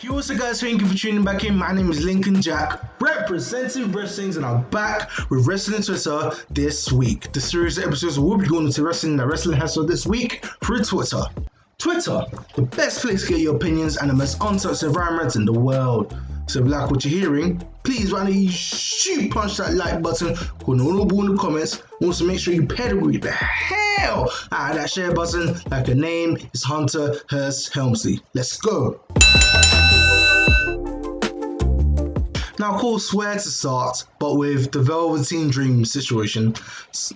Yo, what's up guys, thank you for tuning back in. My name is Lincoln Jack, representing WRESTHINGS, and I'm back with Wrestling Twitter this week. The series of episodes will be going into wrestling that wrestling has for this week through Twitter. Twitter, the best place to get your opinions and the most untouched environment in the world. So if you like what you're hearing, please why don't you shoot punch that like button, put an honorable in the comments. Also make sure you pedigree the hell out of that share button like your name is Hunter Hearst Helmsley. Let's go. Now, of course, where to start, but with the Velveteen Dream situation.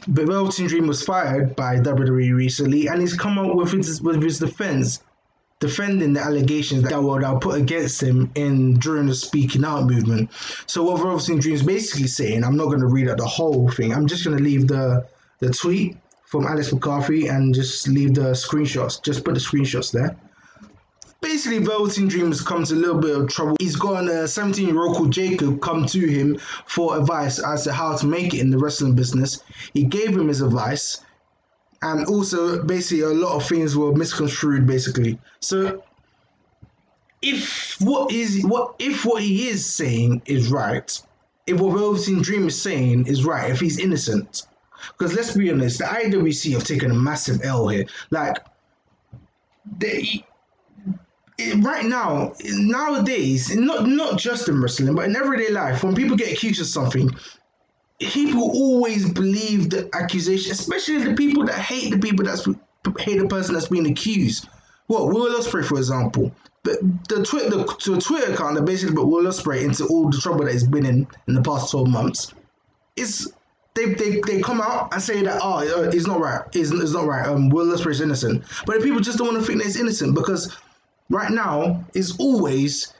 The Velveteen Dream was fired by WWE recently, and he's come up with his defense, defending the allegations that were put against him during the speaking out movement. So what Velveteen Dream is basically saying, I'm not going to read out the whole thing. I'm just going to leave the tweet from Alex McCarthy and just leave the screenshots. Just put the screenshots there. Basically, Velveteen Dream has come to a little bit of trouble. He's got a 17-year-old called Jacob come to him for advice as to how to make it in the wrestling business. He gave him his advice, and also basically a lot of things were misconstrued. Basically, so if what he is saying is right, if what Velveteen Dream is saying is right, if he's innocent, because let's be honest, the IWC have taken a massive L here. Like right now, nowadays, not just in wrestling, but in everyday life, when people get accused of something, people always believe the accusation, especially the people that hate the person that's being accused. Well, Will Ospreay, for example, the Twitter account that basically put Will Ospreay into all the trouble that he's been in the past 12 months is they come out and say that it's not right, it's not right. Will Ospreay is innocent, but the people just don't want to think that he's innocent because right now, is always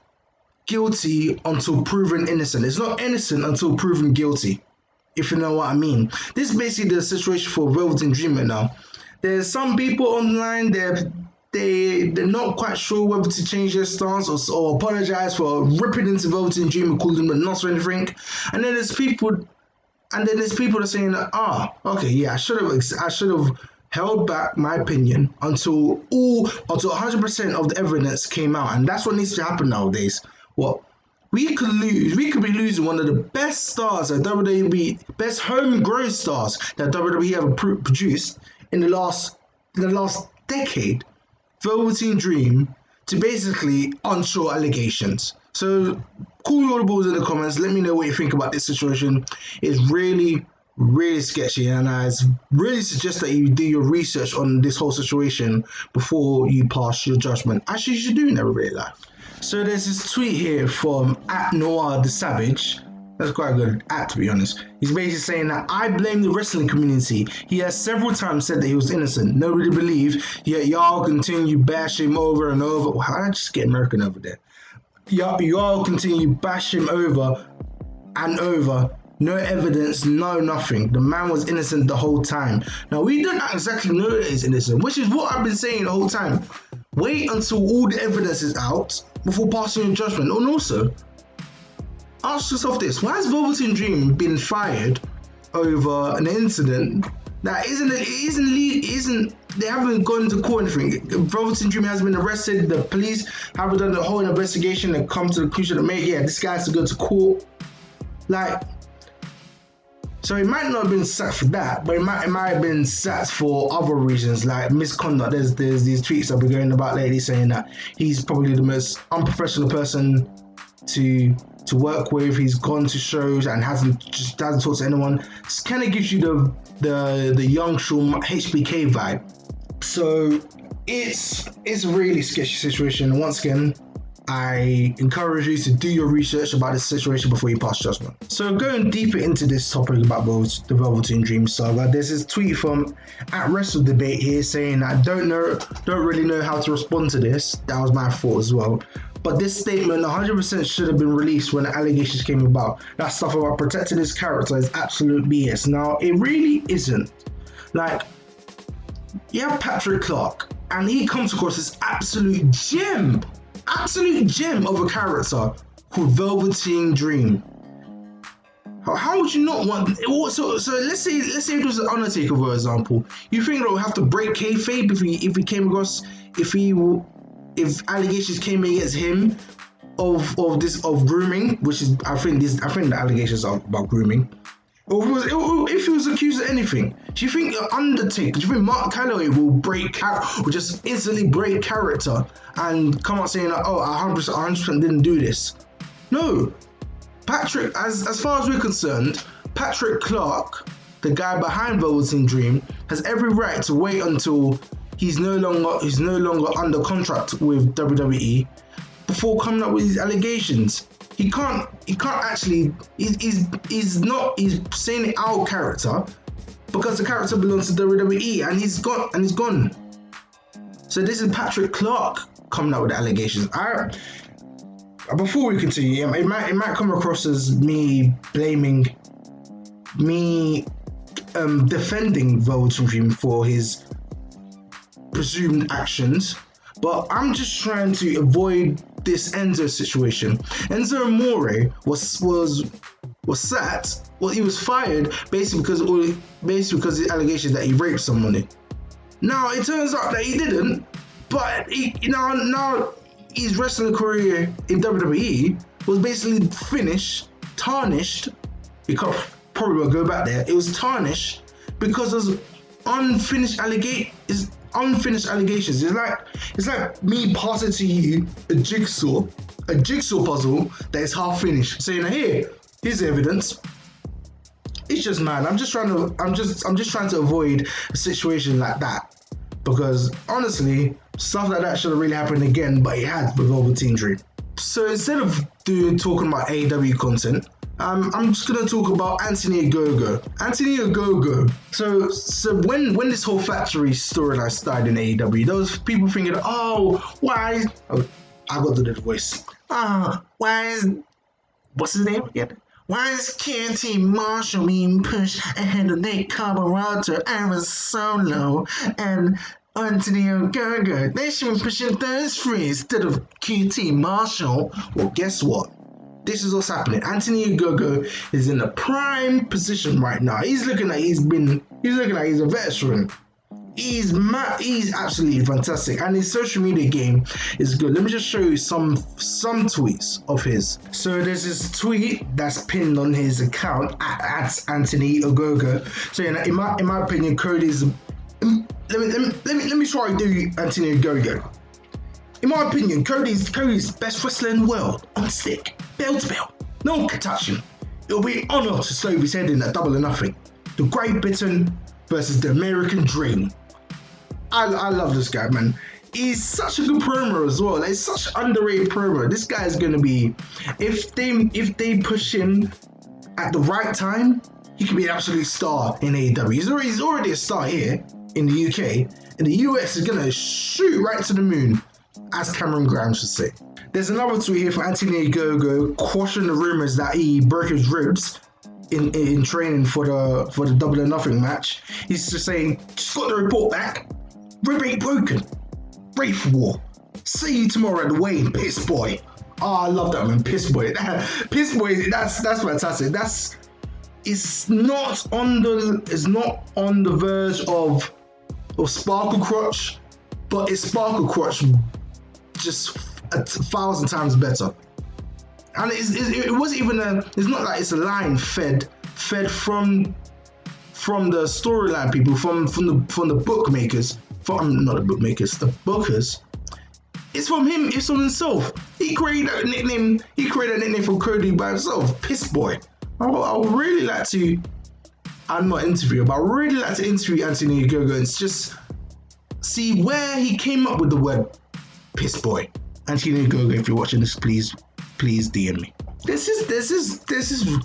guilty until proven innocent. It's not innocent until proven guilty, if you know what I mean. This is basically the situation for Velveteen Dream right now. There's some people online, they're not quite sure whether to change their stance or apologize for ripping into Velveteen Dream and calling him a nut or anything. And then there's people that are saying that, okay, yeah, I should have held back my opinion until 100% of the evidence came out, and that's what needs to happen nowadays. We could be losing one of the best stars that WWE, best homegrown stars that WWE ever produced in the last decade, Velveteen Dream, to basically untrue allegations. So call your balls in the comments. Let me know what you think about this situation. It's really sketchy, and I really suggest that you do your research on this whole situation before you pass your judgment, as you should do in everyday life. So there's this tweet here from @NoirTheSavage. That's quite a good to be honest. He's basically saying that I blame the wrestling community. He has several times said that he was innocent. Nobody believed, yet y'all continue bashing him over and over. How did I just get American over there? Y'all continue bashing him over and over. No evidence, no nothing. The man was innocent the whole time. Now, we don't exactly know that he's innocent, which is what I've been saying the whole time. Wait until all the evidence is out before passing your judgment. And also, ask yourself this. Why has Velveteen Dream been fired over an incident that they haven't gone to court or anything? Velveteen Dream has been arrested. The police haven't done the whole investigation and come to the conclusion that, this guy has to go to court. So it might not have been sacked for that, but it might have been sacked for other reasons, like misconduct. There's these tweets that we're going about lately saying that he's probably the most unprofessional person to work with. He's gone to shows and hasn't talked to anyone. This kind of gives you the young Shawn HBK vibe. So it's a really sketchy situation. Once again, I encourage you to do your research about this situation before you pass judgment. So going deeper into this topic about the Velveteen Dream saga, there's this tweet from @WrestleDebate here saying, I don't really know how to respond to this. That was my thought as well. But this statement 100% should have been released when the allegations came about. That stuff about protecting his character is absolute BS. Now, it really isn't. Like, you have Patrick Clark, and he comes across this absolute gem of a character called Velveteen Dream. How would you not want? So let's say it was an Undertaker, for example. You think that we'll have to break kayfabe if allegations came against him of grooming, which is I think the allegations are about grooming. Or if he was accused of anything, do you think Undertaker, do you think Mark Calloway will just instantly break character and come out saying, oh, I 100% didn't do this? No. Patrick, as far as we're concerned, Patrick Clark, the guy behind Velveteen Dream, has every right to wait until he's no longer under contract with WWE before coming up with these allegations. He can't actually. He's saying it out of character because the character belongs to WWE and he's gone. So this is Patrick Clark coming up with the allegations. Before we continue, it might come across as me defending Velveteen Dream for his presumed actions, but I'm just trying to avoid this Enzo situation. Enzo Amore was sacked. Well, he was fired basically because of the allegation that he raped somebody. Now it turns out that he didn't, but now his wrestling career in WWE was basically tarnished. Because probably will go back there. It was tarnished because of unfinished allegations. It's like me passing to you a jigsaw puzzle that is half finished, saying, here's evidence. It's just mad. I'm just trying to avoid a situation like that, because honestly, stuff like that should have really happened again, but it had with Velveteen Dream. So instead of talking about AEW content, I'm just gonna talk about Anthony Ogogo. So when this whole factory storyline started in AEW, there was people thinking, I got to do the voice. What's his name again? Why is KT Marshall being pushed ahead of Nate Carburetor, Aaron Solo, and Anthony Ogogo? They should be pushing those three instead of QT Marshall. Well, guess what? This is what's happening. Anthony Ogogo is in a prime position right now. He's looking like he's a veteran. He's absolutely fantastic, and his social media game is good. Let me just show you some tweets of his. So there's this tweet that's pinned on his account at Anthony Ogogo. So in my opinion, Cody's. Let me try to do Anthony Ogogo. In my opinion, Cody's best wrestler in the world on stick, bell to bell. No one can touch him. It'll be an honor to stove his head in at Double or Nothing. The Great Britain versus the American Dream. I love this guy, man. He's such a good promo as well. Like, such an underrated promo. This guy is gonna be, if they push him at the right time, he can be an absolute star in AEW. He's already a star here in the UK. In the US, is gonna shoot right to the moon, as Cameron Graham should say. There's another tweet here for Anthony Ogogo quashing the rumors that he broke his ribs in training for the Double or Nothing match. He's just saying, just got the report back. Rib ain't broken. Ready for war. See you tomorrow at the weigh-in, piss boy. Oh, I love that, man. Piss boy. Piss boy. That's fantastic. It's not on the verge of Sparkle Crotch, but it's Sparkle Crotch just 1,000 times better. And it wasn't even it's not like it's a line fed from the storyline people, from the bookmakers, not the bookmakers, the bookers. It's from him, it's from himself. He created a nickname for Cody by himself, Piss Boy. I would really like to, I'm not interviewing, but I would really like to interview Anthony Ogogo and just see where he came up with the word Piss Boy. Anthony Ogogo, if you're watching this, please DM me. This is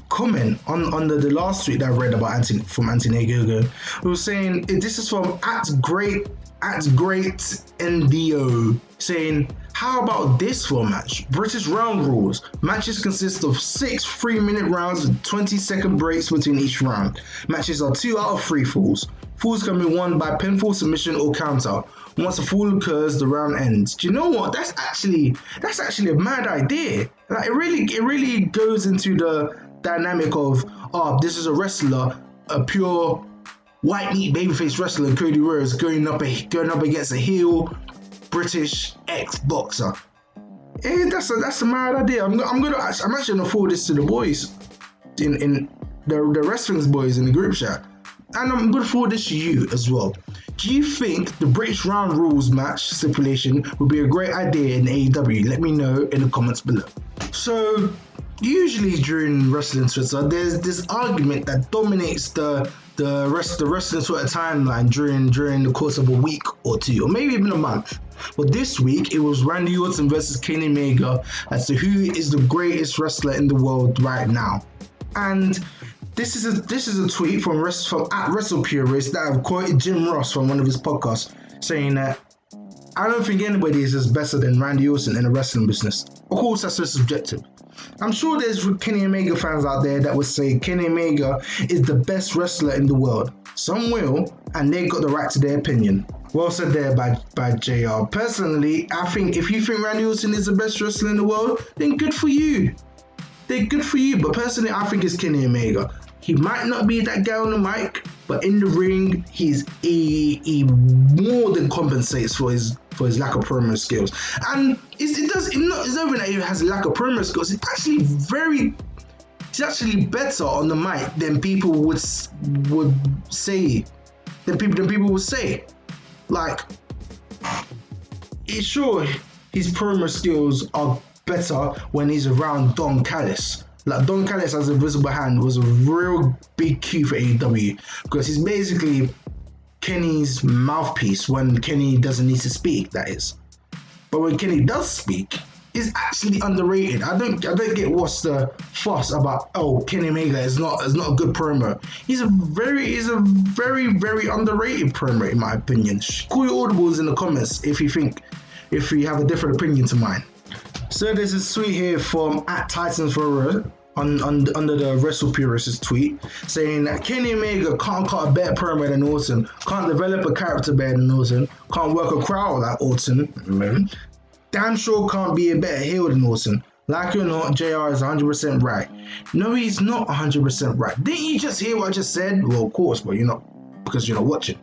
comment on the last tweet that I read about Anthony Ogogo. It was saying, this is from at great NDO, saying, how about this for a match? British round rules. Matches consist of 6 3-minute rounds with 20-second breaks between each round. Matches are 2 out of 3 falls. Falls can be won by pinfall, submission, or counter. Once a fall occurs, the round ends. Do you know what? That's actually a mad idea. Like, it really goes into the dynamic of, this is a wrestler, a pure white meat babyface wrestler, Cody Rhodes, going up against a heel British ex-boxer. Hey, that's a mad idea. I'm actually gonna forward this to the boys in the WRESTHINGS boys in the group chat, and I'm gonna forward this to you as well. Do you think the British round rules match stipulation would be a great idea in AEW? Let me know in the comments below. So usually during wrestling Twitter, there's this argument that dominates the wrestling Twitter timeline during the course of a week or two, or maybe even a month. But this week it was Randy Orton versus Kenny Omega as to who is the greatest wrestler in the world right now. And this is a tweet from at WrestlePurist that have quoted Jim Ross from one of his podcasts, saying that I don't think anybody is as better than Randy Orton in the wrestling business. Of course, that's so subjective. I'm sure there's Kenny Omega fans out there that would say Kenny Omega is the best wrestler in the world. Some will, and they've got the right to their opinion. Well said there by JR. Personally, I think if you think Randy Orton is the best wrestler in the world, then good for you. They're good for you, but personally, I think it's Kenny Omega. He might not be that guy on the mic, but in the ring, he more than compensates for his lack of promo skills. And it's not even that he has a lack of promo skills. He's actually better on the mic than people would say. People would say. Like, it's sure his promo skills are better when he's around Don Callis. Like, Don Callis as a visible hand was a real big cue for AEW because he's basically Kenny's mouthpiece when Kenny doesn't need to speak, that is. But when Kenny does speak, it's actually underrated. I don't get what's the fuss about, Kenny Omega is not a good promo. He's a very underrated promo in my opinion. Call your audibles in the comments if you have a different opinion to mine. So there's a tweet here from @TitansForward under the WrestlePurist's tweet saying that Kenny Omega can't cut a better promo than Orton, can't develop a character better than Orton, can't work a crowd like Orton, damn sure can't be a better heel than Orton. Like it or not, JR is 100% right. No, he's not 100% right. Didn't you just hear what I just said? Well, of course, but you're not, because you're not watching.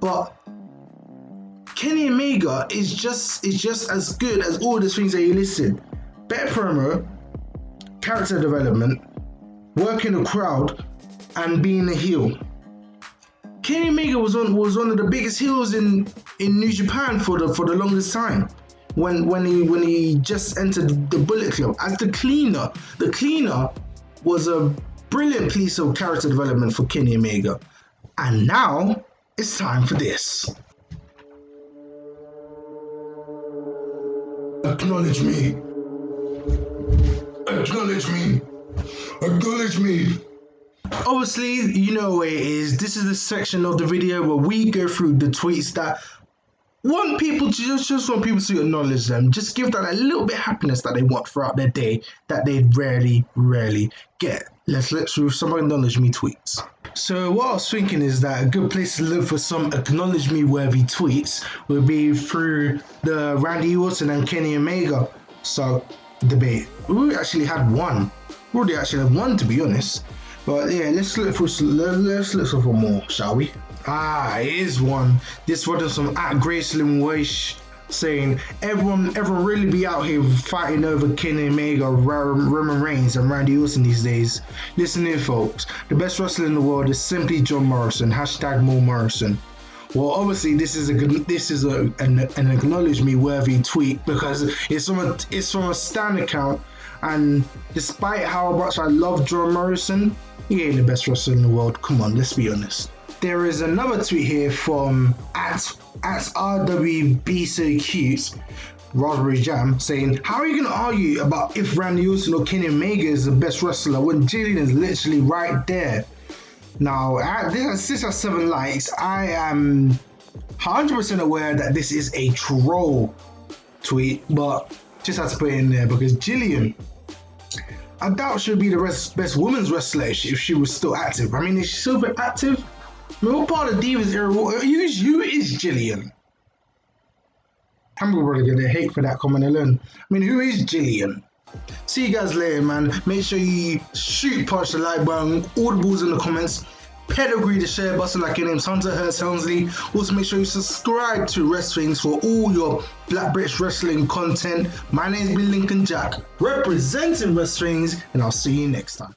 But Kenny Omega is just as good as all the things that you listed. Better promo, character development, working the crowd, and being a heel. Kenny Omega was one of the biggest heels in New Japan for the longest time. When he just entered the Bullet Club as the cleaner. The cleaner was a brilliant piece of character development for Kenny Omega. And now it's time for this. Acknowledge me. Acknowledge me. Acknowledge me. Obviously, you know what it is. This is the section of the video where we go through the tweets that want people to just want people to acknowledge them. Just give them a little bit of happiness that they want throughout their day that they rarely get. Let's look through some acknowledge me tweets. So what I was thinking is that a good place to look for some acknowledge me worthy tweets would be through the Randy Orton and Kenny Omega debate. We actually had one. We already actually had one, to be honest. But yeah, let's look for more, shall we? It is one. This one is from @Gracelyn Wish saying everyone really be out here fighting over Kenny Omega, Roman Reigns, and Randy Orton these days. Listen in, folks. The best wrestler in the world is simply John Morrison. #More Morrison. Well, obviously, this is an acknowledge me worthy tweet because it's from a Stan account, and despite how much I love John Morrison, he ain't the best wrestler in the world. Come on, let's be honest. There is another tweet here from @RWBSoCute, Raspberry Jam, saying, how are you going to argue about if Randy Orton or Kenny Omega is the best wrestler when Jillian is literally right there? Now, this has 7 likes. I am 100% aware that this is a troll tweet, but just had to put it in there because Jillian, I doubt she'll be the best women's wrestler if she was still active. I mean, is she still active? I mean, what part of Divas era? Who is Jillian? I'm probably gonna hate for that comment alone. I mean, who is Jillian? See you guys later, man. Make sure you punch the like button, audibles in the comments. pedigree the share button like your name's Hunter Hurst Helmsley. Also make sure you subscribe to WRESTHINGS for all your Black British wrestling content. My name's been Lincoln Jack, representing WRESTHINGS, and I'll see you next time.